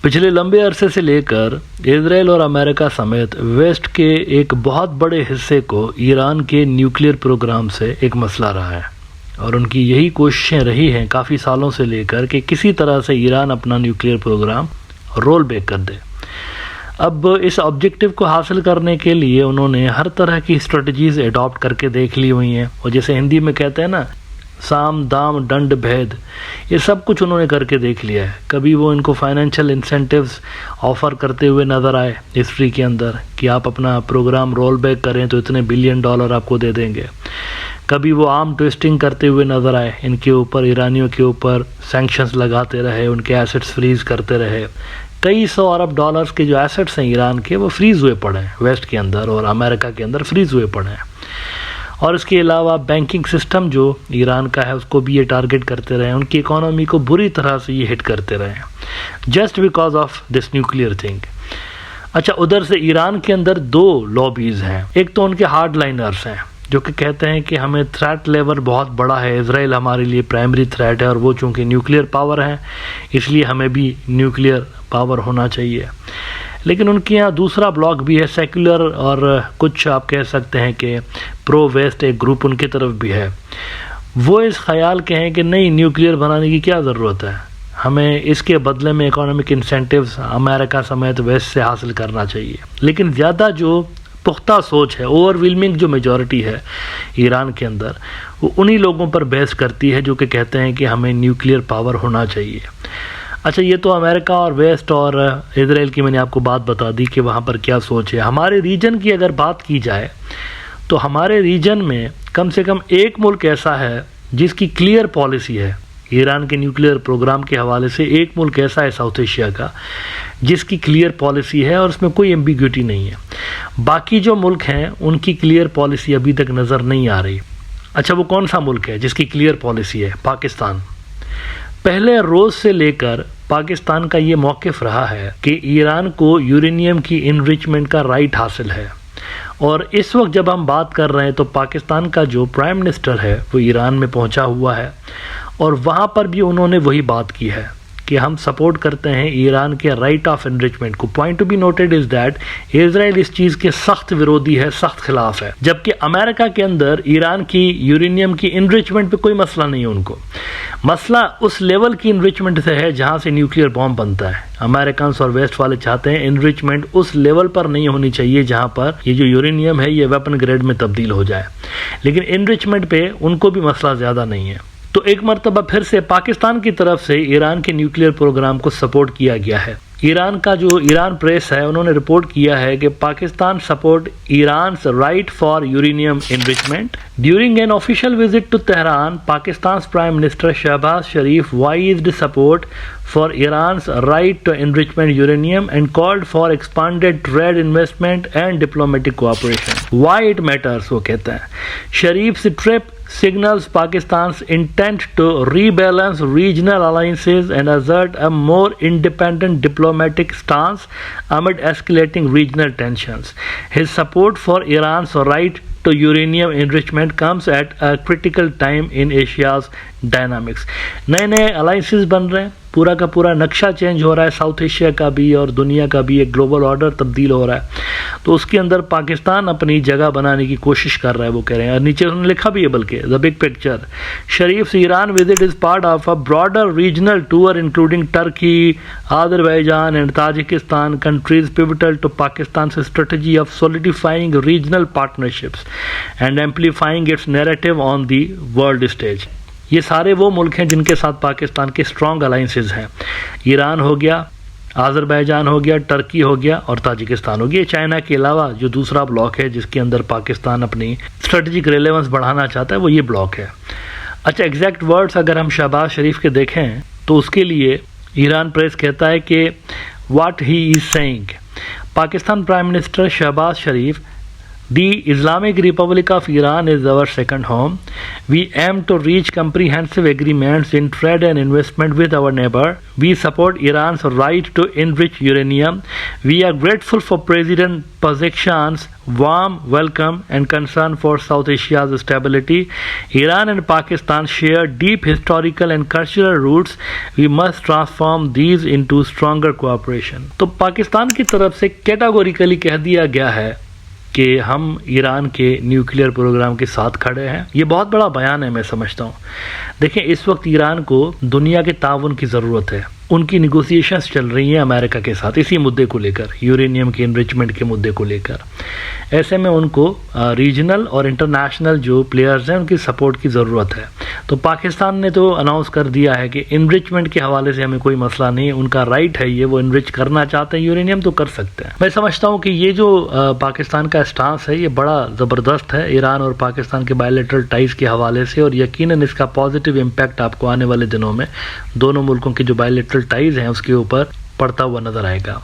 पिछले लंबे अरसे से लेकर इजराइल और अमेरिका समेत वेस्ट के एक बहुत बड़े हिस्से को ईरान के न्यूक्लियर प्रोग्राम से एक मसला रहा है और उनकी यही कोशिशें रही हैं काफ़ी सालों से लेकर कि किसी तरह से ईरान अपना न्यूक्लियर प्रोग्राम रोल बैक कर दे। अब इस ऑब्जेक्टिव को हासिल करने के लिए उन्होंने हर तरह की स्ट्रेटजीज अडॉप्ट करके देख ली हुई हैं और जैसे हिंदी में कहते हैं ना, साम दाम दंड भेद, ये सब कुछ उन्होंने करके देख लिया है। कभी वो इनको फाइनेंशियल इंसेंटिव्स ऑफ़र करते हुए नज़र आए हिस्ट्री के अंदर कि आप अपना प्रोग्राम रोल बैक करें तो इतने $1 बिलियन आपको दे देंगे। कभी वो आर्म ट्विस्टिंग करते हुए नज़र आए, इनके ऊपर ईरानियों के ऊपर सैंक्शंस लगाते रहे, उनके एसेट्स फ्रीज़ करते रहे। कई $100 अरब के जो एसेट्स हैं ईरान के, वो फ्रीज़ हुए पड़े हैं वेस्ट के अंदर और अमेरिका के अंदर फ्रीज़ हुए पड़े हैं। और इसके अलावा बैंकिंग सिस्टम जो ईरान का है उसको भी ये टारगेट करते रहे, उनकी इकोनॉमी को बुरी तरह से ये हिट करते रहे just because of this nuclear thing. अच्छा, उधर से ईरान के अंदर 2 लॉबीज़ हैं। एक तो उनके हार्ड लाइनर्स हैं जो कि कहते हैं कि हमें थ्रेट लेवल बहुत बड़ा है, इजराइल हमारे लिए प्राइमरी थ्रेट है और वो चूँकि न्यूक्लियर पावर है इसलिए हमें भी न्यूक्लियर पावर होना चाहिए। लेकिन उनके यहाँ दूसरा ब्लॉक भी है, सेक्युलर, और कुछ आप कह सकते हैं कि प्रो वेस्ट एक ग्रुप उनकी तरफ भी है। वो इस ख्याल के हैं कि नहीं, न्यूक्लियर बनाने की क्या ज़रूरत है, हमें इसके बदले में इकोनॉमिक इंसेंटिव्स अमेरिका समेत वेस्ट से हासिल करना चाहिए। लेकिन ज़्यादा जो पुख्ता सोच है, ओवरवेलमिंग जो मेजॉरिटी है ईरान के अंदर, वो उन्हीं लोगों पर बहस करती है जो कि कहते हैं कि हमें न्यूक्लियर पावर होना चाहिए। अच्छा, ये तो अमेरिका और वेस्ट और इजराइल की मैंने आपको बात बता दी कि वहाँ पर क्या सोच है। हमारे रीजन की अगर बात की जाए तो हमारे रीजन में कम से कम एक मुल्क ऐसा है जिसकी क्लियर पॉलिसी है ईरान के न्यूक्लियर प्रोग्राम के हवाले से। एक मुल्क ऐसा है साउथ एशिया का जिसकी क्लियर पॉलिसी है और उसमें कोई एम्बिग्यूटी नहीं है। बाकी जो मुल्क हैं उनकी क्लियर पॉलिसी अभी तक नज़र नहीं आ रही। अच्छा, वो कौन सा मुल्क है जिसकी क्लियर पॉलिसी है? पाकिस्तान। पहले रोज़ से लेकर पाकिस्तान का ये मौक़िफ़ रहा है कि ईरान को यूरेनियम की इनरिचमेंट का राइट हासिल है। और इस वक्त जब हम बात कर रहे हैं तो पाकिस्तान का जो प्राइम मिनिस्टर है वो ईरान में पहुंचा हुआ है और वहाँ पर भी उन्होंने वही बात की है कि हम सपोर्ट करते हैं ईरान के राइट ऑफ एनरिचमेंट को। Point to be noted is that Israel इस चीज़ के सख्त विरोधी है, सख्त खिलाफ है, जबकि अमेरिका के अंदर ईरान की यूरेनियम की इनरिचमेंट पे कोई मसला नहीं है। उनको मसला उस लेवल की इनरिचमेंट से है जहाँ से न्यूक्लियर बॉम्ब बनता है। अमेरिकन और वेस्ट वाले चाहते हैं इनरिचमेंट उस लेवल पर नहीं होनी चाहिए जहाँ पर ये जो यूरेनियम है ये वेपन ग्रेड में तब्दील हो जाए, लेकिन इनरिचमेंट पे उनको भी मसला ज़्यादा नहीं है। तो एक मरतबा फिर से पाकिस्तान की तरफ से ईरान के न्यूक्लियर प्रोग्राम को सपोर्ट किया गया है। ईरान का जो ईरान प्रेस है उन्होंने रिपोर्ट किया है कि Pakistan support Iran right for uranium enrichment. During an official visit to Tehran, Pakistan prime minister Shahbaz Sharif voiced support for Iran's right to enrichment uranium and called for expanded trade, investment and diplomatic cooperation. Why it matters, वो कहते हैं, Sharif's trip signals Pakistan's intent to rebalance regional alliances and assert a more independent diplomatic stance amid escalating regional tensions. His support for Iran's right to uranium enrichment comes at a critical time in Asia's dynamics. नए नए alliances बन रहे हैं, पूरा का पूरा नक्शा change हो रहा है, साउथ एशिया का भी और दुनिया का भी एक ग्लोबल ऑर्डर तब्दील हो रहा है। तो उसके अंदर पाकिस्तान अपनी जगह बनाने की कोशिश कर रहा है, वो कह रहे हैं। और नीचे उन्होंने लिखा भी है बल्कि the big picture, Sharif's Iran visit is part of a broader regional tour including Turkey, Azerbaijan and Tajikistan, countries pivotal to Pakistan strategy of solidifying regional partnerships and amplifying its narrative on the world stage. ये सारे वो मुल्क हैं जिनके साथ पाकिस्तान के strong alliances हैं। Iran हो गया, आज़रबाईजान हो गया, टर्की हो गया और ताजिकिस्तान हो गया। चाइना के अलावा जो दूसरा ब्लॉक है जिसके अंदर पाकिस्तान अपनी स्ट्रेटजिक रेलेवेंस बढ़ाना चाहता है वो ये ब्लॉक है। अच्छा, एग्जैक्ट वर्ड्स अगर हम शहबाज शरीफ के देखें तो उसके लिए ईरान प्रेस कहता है कि what he is saying, Pakistan prime minister Shahbaz Sharif The Islamic Republic of Iran is our second home. We aim to reach comprehensive agreements in trade and investment with our neighbor. We support Iran's right to enrich uranium. We are grateful for President Pezeshkian's warm welcome and concern for South Asia's stability. Iran and Pakistan share deep historical and cultural roots. We must transform these into stronger cooperation. تو پاکستان کی طرف سے categorically کہہ دیا گیا ہے کہ ہم ایران کے نیوکلیئر پروگرام کے ساتھ کھڑے ہیں. یہ بہت بڑا بیان ہے، میں سمجھتا ہوں. دیکھیں، اس وقت ایران کو دنیا کے تعاون کی ضرورت ہے. ان کی نیگوسیشنز چل رہی ہیں امریکہ کے ساتھ اسی مدعے کو لے کر، یورینیم کے انریچمنٹ کے مدعے کو لے کر. ایسے میں ان کو ریجنل اور انٹرنیشنل جو پلیئرز ہیں ان کی سپورٹ کی ضرورت ہے. تو پاکستان نے تو اناؤنس کر دیا ہے کہ انریچمنٹ کے حوالے سے ہمیں کوئی مسئلہ نہیں ہے، ان کا رائٹ ہے، یہ وہ انریچ کرنا چاہتے ہیں یورینیم تو کر سکتے ہیں. میں سمجھتا ہوں کہ یہ جو پاکستان کا اسٹانس ہے یہ بڑا زبردست ہے ایران اور پاکستان کے بائیلیٹرل ٹائز کے حوالے سے، اور یقیناً اس کا پازیٹیو امپیکٹ آپ کو آنے والے دنوں میں دونوں ملکوں کے جو بائیلیٹرل ٹائز ہیں اس کے اوپر پڑتا ہوا نظر آئے گا.